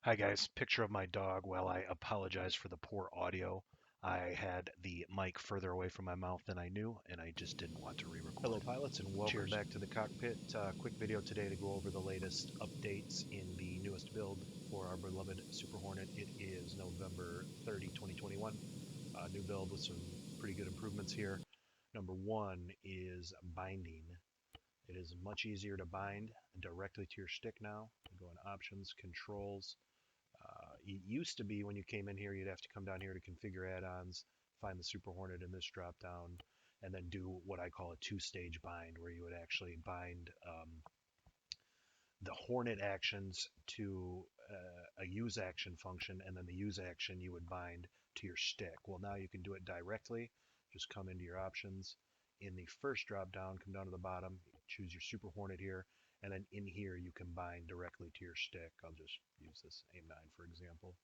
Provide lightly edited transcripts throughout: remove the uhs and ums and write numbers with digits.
Hi guys, picture of my dog. While I apologize for the poor audio, I had the mic further away from my mouth than I knew, and I just didn't want to Hello, re-record. pilots, and welcome Cheers. back to the cockpit. Quick video today to go over the latest updates in the newest build for our beloved Super Hornet. It is November 30, 2021. New build with some pretty good improvements here. Number one is binding. It is much easier to bind directly to your stick now. You go in options, controls. It used to be when you came in here, you'd have to come down here to configure add-ons, find the Super Hornet in this drop-down, and then do what I call a two-stage bind, where you would actually bind the Hornet actions to a use action function, and then the use action you would bind to your stick. Well, now you can do it directly. Just come into your options. In the first drop-down, come down to the bottom, choose your Super Hornet here, and then in here you can bind directly to your stick. I'll just use this A-9 for example,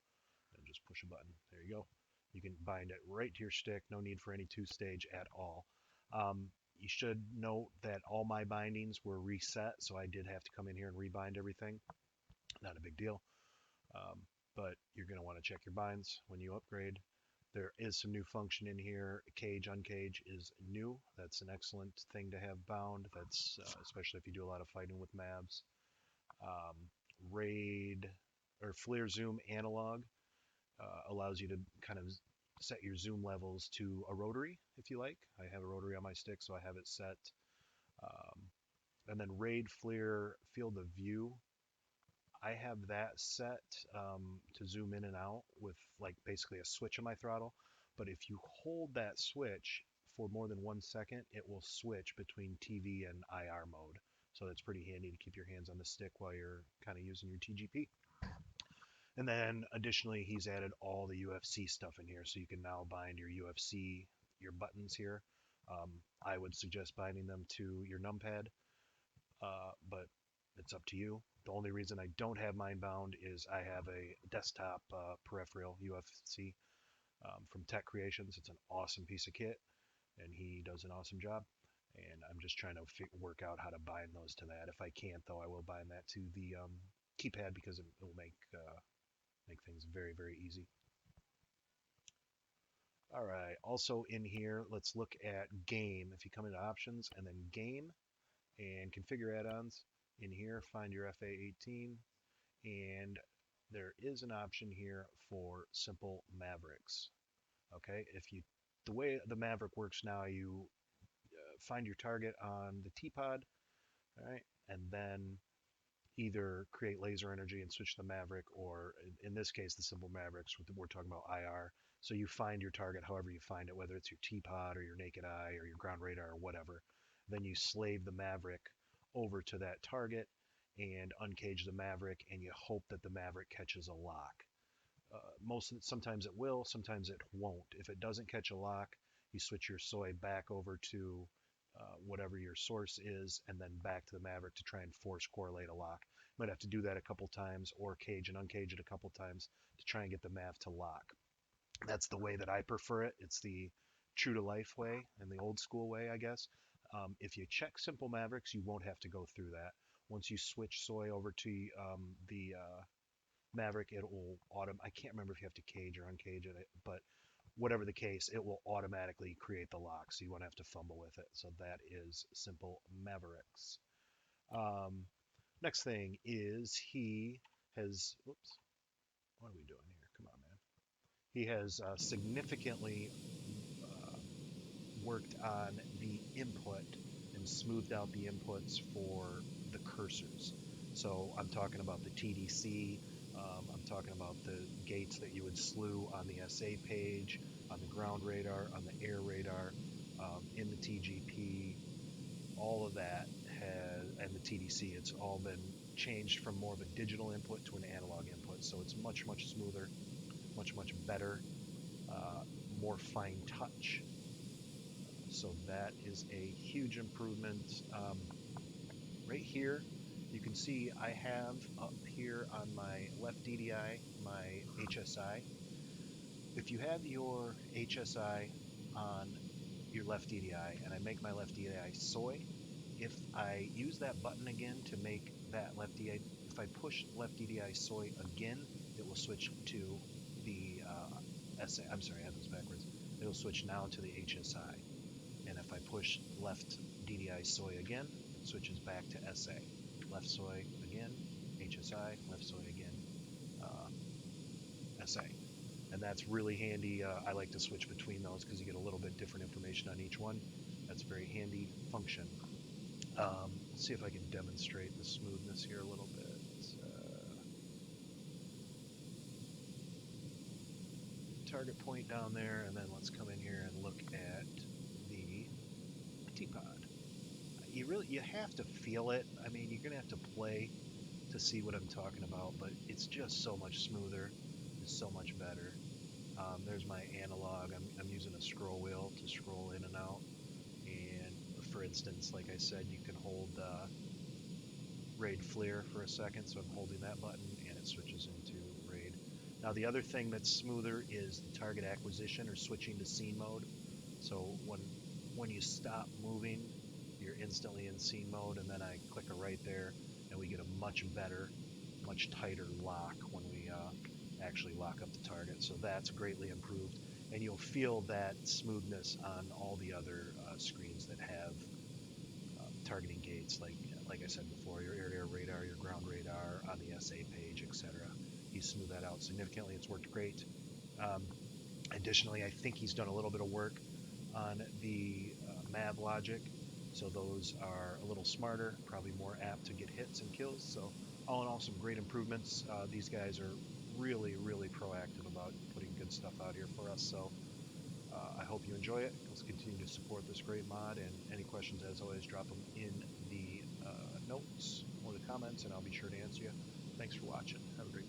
and just push a button. There you go. You can bind it right to your stick. No need for any two-stage at all. You should note that all my bindings were reset, so I did have to come in here and rebind everything. Not a big deal, um, but you're going to want to check your binds when you upgrade. There is some new function in here. Cage, uncage is new. That's an excellent thing to have bound. That's especially if you do a lot of fighting with Mavs. Um, Raid or FLIR zoom analog allows you to kind of set your zoom levels to a rotary if you like. I have a rotary on my stick, so I have it set. Um, and then Raid FLIR field of view. I have that set to zoom in and out with like basically a switch on my throttle. But if you hold that switch for more than 1 second, it will switch between TV and IR mode. So that's pretty handy to keep your hands on the stick while you're kind of using your TGP. And then additionally, he's added all the UFC stuff in here. So you can now bind your UFC, your buttons here. I would suggest binding them to your numpad, but it's up to you. The only reason I don't have mine bound is I have a desktop peripheral UFC from Tech Creations. It's an awesome piece of kit, and he does an awesome job. And I'm just trying to work out how to bind those to that. If I can't, though, I will bind that to the keypad because it will make things very, very easy. All right. Also in here, let's look at game. If you come into options and then game and configure add-ons, in here, find your FA-18, and there is an option here for simple Mavericks. Okay, the way the Maverick works now, you find your target on the T-pod, all right, and then either create laser energy and switch the Maverick, or in this case, the simple Mavericks, we're talking about IR. So you find your target however you find it, whether it's your T-pod or your naked eye or your ground radar or whatever. Then you slave the Maverick over to that target and uncage the Maverick, and you hope that the Maverick catches a lock. Sometimes it will, sometimes it won't. If it doesn't catch a lock, you switch your soy back over to whatever your source is, and then back to the Maverick to try and force correlate a lock. You might have to do that a couple times, or cage and uncage it a couple times to try and get the Mav to lock. That's the way that I prefer it. It's the true to life way and the old school way, I guess. If you check simple Mavericks, you won't have to go through that. Once you switch soy over to the Maverick, it will I can't remember if you have to cage or uncage it, but whatever the case, it will automatically create the lock, so you won't have to fumble with it. So that is simple Mavericks. Um, Next thing is he has, whoops, what are we doing here? Come on, man. He has significantly uh, worked on the input and smoothed out the inputs for the cursors. So I'm talking about the TDC, I'm talking about the gates that you would slew on the SA page, on the ground radar, on the air radar, in the TGP, all of that and the TDC, it's all been changed from more of a digital input to an analog input. So it's much, much smoother, much, much better, uh, more fine touch. So that is a huge improvement. Right here, you can see I have up here on my left DDI, my HSI. If you have your HSI on your left DDI and I make my left DDI soy, if I use that button again to make that left DDI, if I push left DDI soy again, it will switch to the SA. I'm sorry, I had those backwards. It'll switch now to the HSI. And if I push left DDI soy again, it switches back to SA. Left soy again, HSI, left soy again, SA. And that's really handy. I like to switch between those because you get a little bit different information on each one. That's a very handy function. Let's see if I can demonstrate the smoothness here a little bit. Target point down there, and then let's come in here and look at the T-pod. You have to feel it. I mean, you're gonna have to play to see what I'm talking about, but it's just so much smoother. It's so much better. There's my analog. I'm using a scroll wheel to scroll in and out. And for instance, like I said, you can hold RAID FLIR for a second, so I'm holding that button and it switches into RAID. Now the other thing that's smoother is the target acquisition or switching to scene mode. So when you stop moving, you're instantly in scene mode, and then I click a right there, and we get a much better, much tighter lock when we actually lock up the target. So that's greatly improved, and you'll feel that smoothness on all the other screens that have targeting gates, like I said before, your air-to-air radar, your ground radar on the SA page, etc. He's smoothed that out significantly. It's worked great. Um, Additionally, I think he's done a little bit of work on the MAV logic, so those are a little smarter, probably more apt to get hits and kills. So all in all, some great improvements. These guys are really, really proactive about putting good stuff out here for us. So I hope you enjoy it. Let's continue to support this great mod, and any questions, as always, drop them in the notes or the comments, and I'll be sure to answer you. Thanks for watching. Have a great day.